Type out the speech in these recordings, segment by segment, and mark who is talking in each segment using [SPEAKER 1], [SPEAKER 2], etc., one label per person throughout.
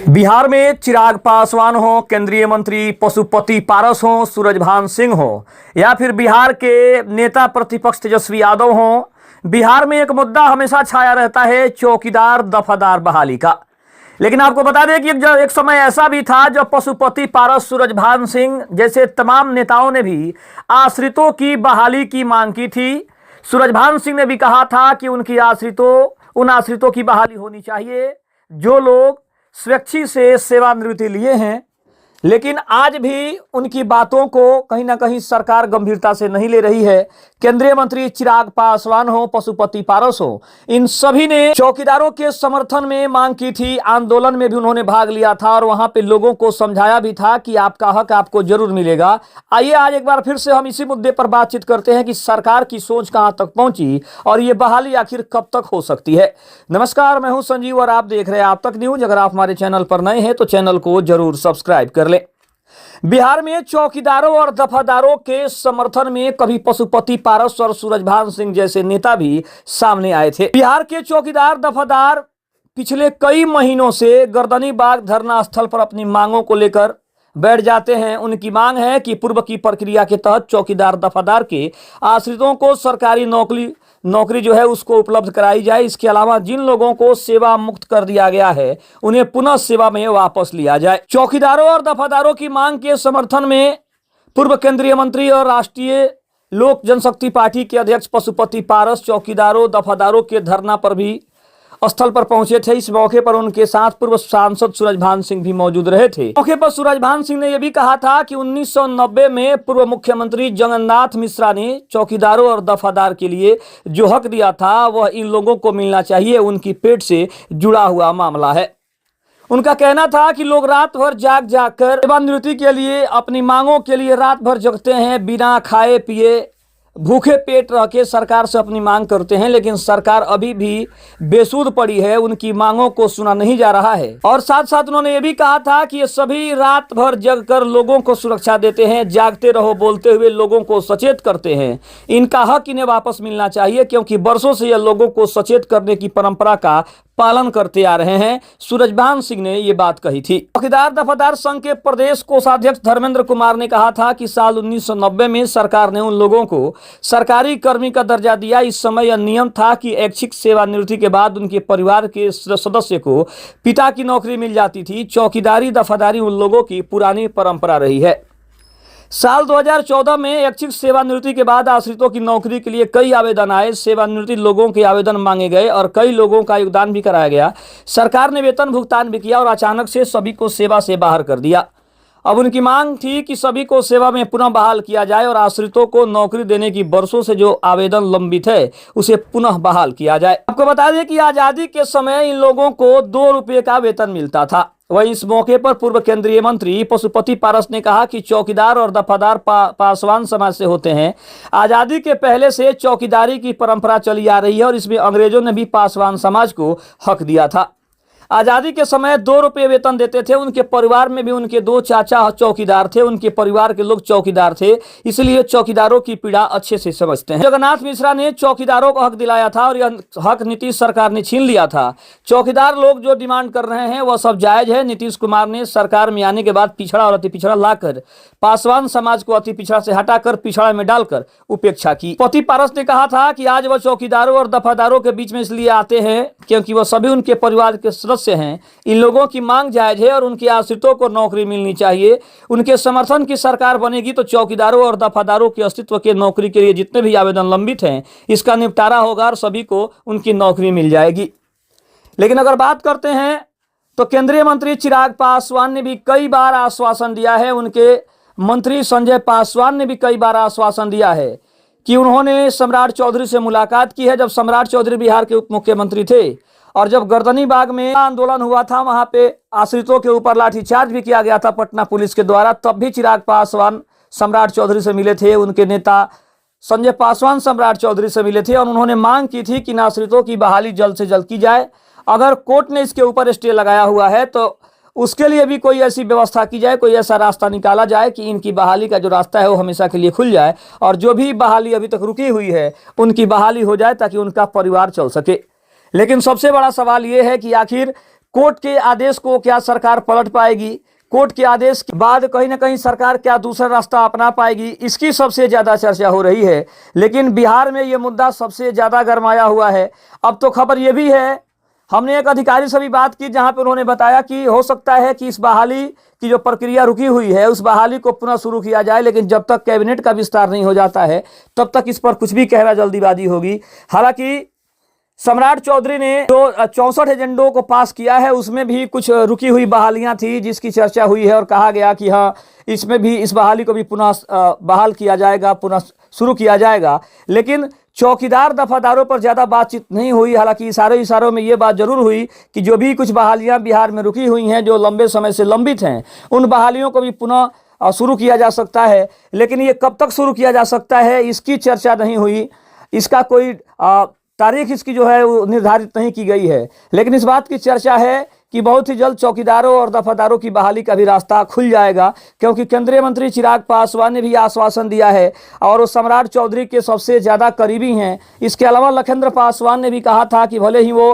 [SPEAKER 1] बिहार में चिराग पासवान हो, केंद्रीय मंत्री पशुपति पारस हो, सूरजभान सिंह हो या फिर बिहार के नेता प्रतिपक्ष तेजस्वी यादव हो, बिहार में एक मुद्दा हमेशा छाया रहता है चौकीदार दफादार बहाली का। लेकिन आपको बता दें कि एक समय ऐसा भी था जब पशुपति पारस, सूरजभान सिंह जैसे तमाम नेताओं ने भी आश्रितों की बहाली की मांग की थी। सूरजभान सिंह ने भी कहा था कि उन आश्रितों की बहाली होनी चाहिए जो लोग स्वेच्छा से सेवानिवृत्ति लिए हैं। लेकिन आज भी उनकी बातों को कहीं ना कहीं सरकार गंभीरता से नहीं ले रही है। केंद्रीय मंत्री चिराग पासवान हो, पशुपति पारस हो, इन सभी ने चौकीदारों के समर्थन में मांग की थी। आंदोलन में भी उन्होंने भाग लिया था और वहां पे लोगों को समझाया भी था कि आपका हक आपको जरूर मिलेगा। आइए आज एक बार फिर से हम इसी मुद्दे पर बातचीत करते हैं कि सरकार की सोच कहां तक पहुंची और ये बहाली आखिर कब तक हो सकती है। नमस्कार, मैं हूं संजीव और आप देख रहे हैं आप तक न्यूज। अगर आप हमारे चैनल पर नए हैं तो चैनल को जरूर सब्सक्राइब कर लें। बिहार में चौकीदारों और दफादारों के समर्थन में कभी पशुपति पारस और सूरजभान सिंह जैसे नेता भी सामने आए थे। बिहार के चौकीदार दफादार पिछले कई महीनों से गर्दनी बाग धरना स्थल पर अपनी मांगों को लेकर बैठ जाते हैं। उनकी मांग है कि पूर्व की प्रक्रिया के तहत चौकीदार दफादार के आश्रितों को सरकारी नौकरी जो है उसको उपलब्ध कराई जाए। इसके अलावा जिन लोगों को सेवा मुक्त कर दिया गया है उन्हें पुनः सेवा में वापस लिया जाए। चौकीदारों और दफादारों की मांग के समर्थन में पूर्व केंद्रीय मंत्री और राष्ट्रीय लोक जनशक्ति पार्टी के अध्यक्ष पशुपति पारस चौकीदारों दफादारों के धरना पर भी स्थल पर पहुंचे थे। इस मौके पर उनके साथ पूर्व सांसद सूरजभान सिंह भी मौजूद रहे थे। मौके पर सूरजभान सिंह ने यह भी कहा था कि 1990 में पूर्व मुख्यमंत्री जगन्नाथ मिश्रा ने चौकीदारों और दफादार के लिए जो हक दिया था वह इन लोगों को मिलना चाहिए। उनकी पेट से जुड़ा हुआ मामला है। उनका कहना था कि लोग रात भर जाग कर सेवानिवृत्ति के लिए अपनी मांगों के लिए रात भर जगते हैं, बिना खाए पिए भूखे पेट रह के सरकार से अपनी मांग करते हैं, लेकिन सरकार अभी भी बेसुध पड़ी है, उनकी मांगों को सुना नहीं जा रहा है। और साथ साथ उन्होंने ये भी कहा था कि ये सभी रात भर जग कर लोगों को सुरक्षा देते हैं, जागते रहो बोलते हुए लोगों को सचेत करते हैं। इनका हक इन्हें वापस मिलना चाहिए क्योंकि बरसों से यह लोगों को सचेत करने की परंपरा का पालन करते आ रहे हैं। सूरजभान सिंह ने ये बात कही थी। चौकीदार दफादार संघ के प्रदेश कोषाध्यक्ष धर्मेंद्र कुमार ने कहा था कि साल 1990 में सरकार ने उन लोगों को सरकारी कर्मी का दर्जा दिया। इस समय यह नियम था कि ऐच्छिक सेवानिवृत्ति के बाद उनके परिवार के सदस्य को पिता की नौकरी मिल जाती थी। चौकीदारी दफादारी उन लोगों की पुरानी परंपरा रही है। साल 2014 में ऐच्छिक सेवानिवृत्ति के बाद आश्रितों की नौकरी के लिए कई आवेदन आए। सेवानिवृत्ति लोगों के आवेदन मांगे गए और कई लोगों का योगदान भी कराया गया। सरकार ने वेतन भुगतान भी किया और अचानक से सभी को सेवा से बाहर कर दिया। अब उनकी मांग थी कि सभी को सेवा में पुनः बहाल किया जाए और आश्रितों को नौकरी देने की बरसों से जो आवेदन लंबित है उसे पुनः बहाल किया जाए। आपको बता दें कि आजादी के समय इन लोगों को 2 रुपये का वेतन मिलता था। वहीं इस मौके पर पूर्व केंद्रीय मंत्री पशुपति पारस ने कहा कि चौकीदार और दफादार पासवान समाज से होते हैं। आजादी के पहले से चौकीदारी की परंपरा चली आ रही है और इसमें अंग्रेजों ने भी पासवान समाज को हक दिया था। आज़ादी के समय 2 रुपये वेतन देते थे। उनके परिवार में भी उनके 2 चाचा चौकीदार थे, उनके परिवार के लोग चौकीदार थे, इसलिए चौकीदारों की पीड़ा अच्छे से समझते हैं। जगन्नाथ मिश्रा ने चौकीदारों को हक दिलाया था और यह हक नीतीश सरकार ने छीन लिया था। चौकीदार लोग जो डिमांड कर रहे हैं वह सब जायज है। नीतीश कुमार ने सरकार में आने के बाद पिछड़ा और अति पिछड़ा लाकर पासवान समाज को अति पिछड़ा से हटाकर पिछड़ा में डालकर उपेक्षा की। पति पारस ने कहा था कि आज वह चौकीदारों और दफादारों के बीच में इसलिए आते हैं क्योंकि वह सभी उनके परिवार के सदस्य हैं। इन लोगों की मांग जायज है और उनके आश्रितों को नौकरी मिलनी चाहिए। उनके समर्थन की सरकार बनेगी तो चौकीदारों और दफादारों के अस्तित्व के नौकरी के लिए जितने भी आवेदन लंबित हैं इसका निपटारा होगा और सभी को उनकी नौकरी मिल जाएगी। लेकिन अगर बात करते हैं तो केंद्रीय मंत्री चिराग पासवान ने भी कई बार आश्वासन दिया है। उनके मंत्री संजय पासवान ने भी कई बार आश्वासन दिया है कि उन्होंने सम्राट चौधरी से मुलाकात की है जब सम्राट चौधरी बिहार के उप मुख्यमंत्री थे। और जब गर्दनी बाग में आंदोलन हुआ था वहां पे आश्रितों के ऊपर लाठीचार्ज भी किया गया था पटना पुलिस के द्वारा, तब भी चिराग पासवान सम्राट चौधरी से मिले थे। उनके नेता संजय पासवान सम्राट चौधरी से मिले थे और उन्होंने मांग की थी कि इन आश्रितों की बहाली जल्द से जल्द की जाए। अगर कोर्ट ने इसके ऊपर स्टे लगाया हुआ है तो उसके लिए भी कोई ऐसी व्यवस्था की जाए, कोई ऐसा रास्ता निकाला जाए कि इनकी बहाली का जो रास्ता है वो हमेशा के लिए खुल जाए और जो भी बहाली अभी तक रुकी हुई है उनकी बहाली हो जाए ताकि उनका परिवार चल सके। लेकिन सबसे बड़ा सवाल ये है कि आखिर कोर्ट के आदेश को क्या सरकार पलट पाएगी, कोर्ट के आदेश के बाद कहीं ना कहीं सरकार क्या दूसरा रास्ता अपना पाएगी, इसकी सबसे ज़्यादा चर्चा हो रही है। लेकिन बिहार में ये मुद्दा सबसे ज़्यादा गरमाया हुआ है। अब तो खबर ये भी है, हमने एक अधिकारी से भी बात की जहां पर उन्होंने बताया कि हो सकता है कि इस बहाली की जो प्रक्रिया रुकी हुई है उस बहाली को पुनः शुरू किया जाए, लेकिन जब तक कैबिनेट का विस्तार नहीं हो जाता है तब तक इस पर कुछ भी कहना जल्दीबाजी होगी। हालांकि सम्राट चौधरी ने जो 64 एजेंडों को पास किया है उसमें भी कुछ रुकी हुई बहालियां थी जिसकी चर्चा हुई है और कहा गया कि हाँ इसमें भी इस बहाली को भी पुनः बहाल किया जाएगा, पुनः शुरू किया जाएगा। लेकिन चौकीदार दफादारों पर ज़्यादा बातचीत नहीं हुई। हालांकि इशारों में ये बात जरूर हुई कि जो भी कुछ बहालियां बिहार में रुकी हुई हैं, जो लंबे समय से लंबित हैं, उन बहालियों को भी पुनः शुरू किया जा सकता है। लेकिन ये कब तक शुरू किया जा सकता है इसकी चर्चा नहीं हुई, इसका कोई तारीख इसकी जो है वो निर्धारित नहीं की गई है। लेकिन इस बात की चर्चा है कि बहुत ही जल्द चौकीदारों और दफादारों की बहाली का भी रास्ता खुल जाएगा, क्योंकि केंद्रीय मंत्री चिराग पासवान ने भी आश्वासन दिया है और वो सम्राट चौधरी के सबसे ज़्यादा करीबी हैं। इसके अलावा लखनदर पासवान ने भी कहा था कि भले ही वो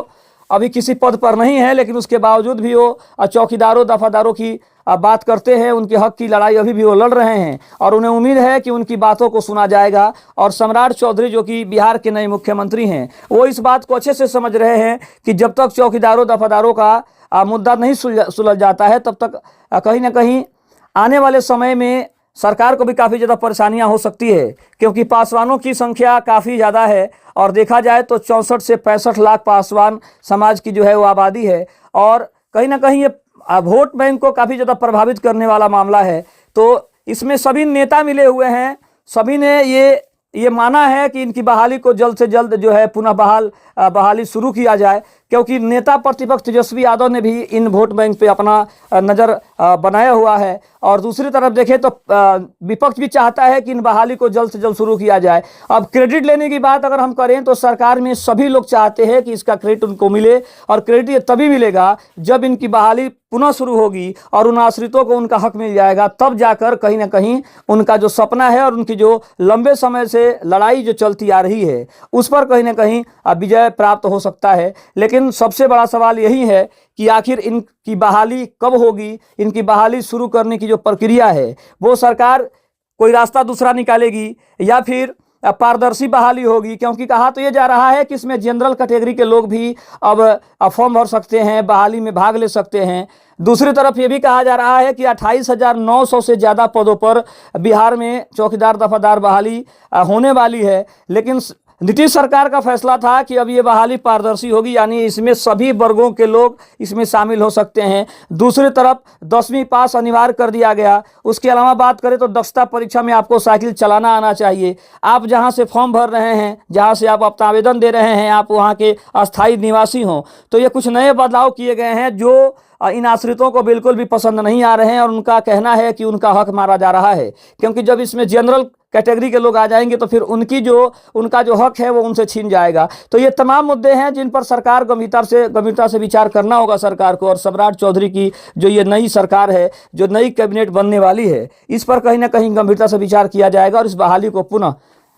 [SPEAKER 1] अभी किसी पद पर नहीं है लेकिन उसके बावजूद भी वो चौकीदारों दफादारों की बात करते हैं, उनके हक की लड़ाई अभी भी वो लड़ रहे हैं और उन्हें उम्मीद है कि उनकी बातों को सुना जाएगा। और सम्राट चौधरी जो कि बिहार के नए मुख्यमंत्री हैं वो इस बात को अच्छे से समझ रहे हैं कि जब तक चौकीदारों दफादारों का मुद्दा नहीं सुलझ जाता है तब तक कहीं ना कहीं आने वाले समय में सरकार को भी काफ़ी ज़्यादा परेशानियां हो सकती है, क्योंकि पासवानों की संख्या काफ़ी ज़्यादा है और देखा जाए तो 64 से 65 लाख पासवान समाज की जो है वो आबादी है और कहीं ना कहीं ये वोट बैंक को काफ़ी ज़्यादा प्रभावित करने वाला मामला है। तो इसमें सभी नेता मिले हुए हैं, सभी ने ये माना है कि इनकी बहाली को जल्द से जल्द जो है पुनः बहाली शुरू किया जाए, क्योंकि नेता प्रतिपक्ष तेजस्वी यादव ने भी इन वोट बैंक पे अपना नज़र बनाया हुआ है और दूसरी तरफ देखें तो विपक्ष भी चाहता है कि इन बहाली को जल्द से जल्द शुरू किया जाए। अब क्रेडिट लेने की बात अगर हम करें तो सरकार में सभी लोग चाहते हैं कि इसका क्रेडिट उनको मिले और क्रेडिट ये तभी मिलेगा जब इनकी बहाली पुनः शुरू होगी और उन आश्रितों को उनका हक मिल जाएगा, तब जाकर कहीं ना कहीं उनका जो सपना है और उनकी जो लंबे समय से लड़ाई जो चलती आ रही है उस पर कहीं ना कहीं विजय प्राप्त हो सकता है। लेकिन सबसे बड़ा सवाल यही है कि आखिर इनकी बहाली कब होगी, इनकी बहाली शुरू करने की जो प्रक्रिया है वो सरकार कोई रास्ता दूसरा निकालेगी या फिर पारदर्शी बहाली होगी, क्योंकि कहा तो ये जा रहा है कि इसमें जनरल कैटेगरी के लोग भी अब फॉर्म भर सकते हैं, बहाली में भाग ले सकते हैं। दूसरी तरफ ये भी कहा जा रहा है कि 28,900 से ज़्यादा पदों पर बिहार में चौकीदार दफादार बहाली होने वाली है। लेकिन नीतीश सरकार का फैसला था कि अब ये बहाली पारदर्शी होगी, यानी इसमें सभी वर्गों के लोग इसमें शामिल हो सकते हैं। दूसरी तरफ 10वीं पास अनिवार्य कर दिया गया। उसके अलावा बात करें तो दक्षता परीक्षा में आपको साइकिल चलाना आना चाहिए। आप जहां से फॉर्म भर रहे हैं, जहां से आप अपना आवेदन दे रहे हैं, आप वहां के अस्थायी निवासी हों। तो ये कुछ नए बदलाव किए गए हैं जो इन आश्रितों को बिल्कुल भी पसंद नहीं आ रहे हैं और उनका कहना है कि उनका हक मारा जा रहा है, क्योंकि जब इसमें जनरल कैटेगरी के लोग आ जाएंगे तो फिर उनका जो हक है वो उनसे छीन जाएगा। तो ये तमाम मुद्दे हैं जिन पर सरकार गंभीरता से विचार करना होगा सरकार को। और सम्राट चौधरी की जो ये नई सरकार है, जो नई कैबिनेट बनने वाली है, इस पर कहीं ना कहीं गंभीरता से विचार किया जाएगा और इस बहाली को पुनः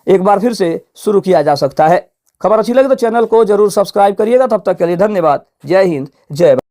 [SPEAKER 1] एक बार फिर से शुरू किया जा सकता है। खबर अच्छी लगे तो चैनल को जरूर सब्सक्राइब करिएगा। तब तक के लिए धन्यवाद। जय हिंद, जय भारत।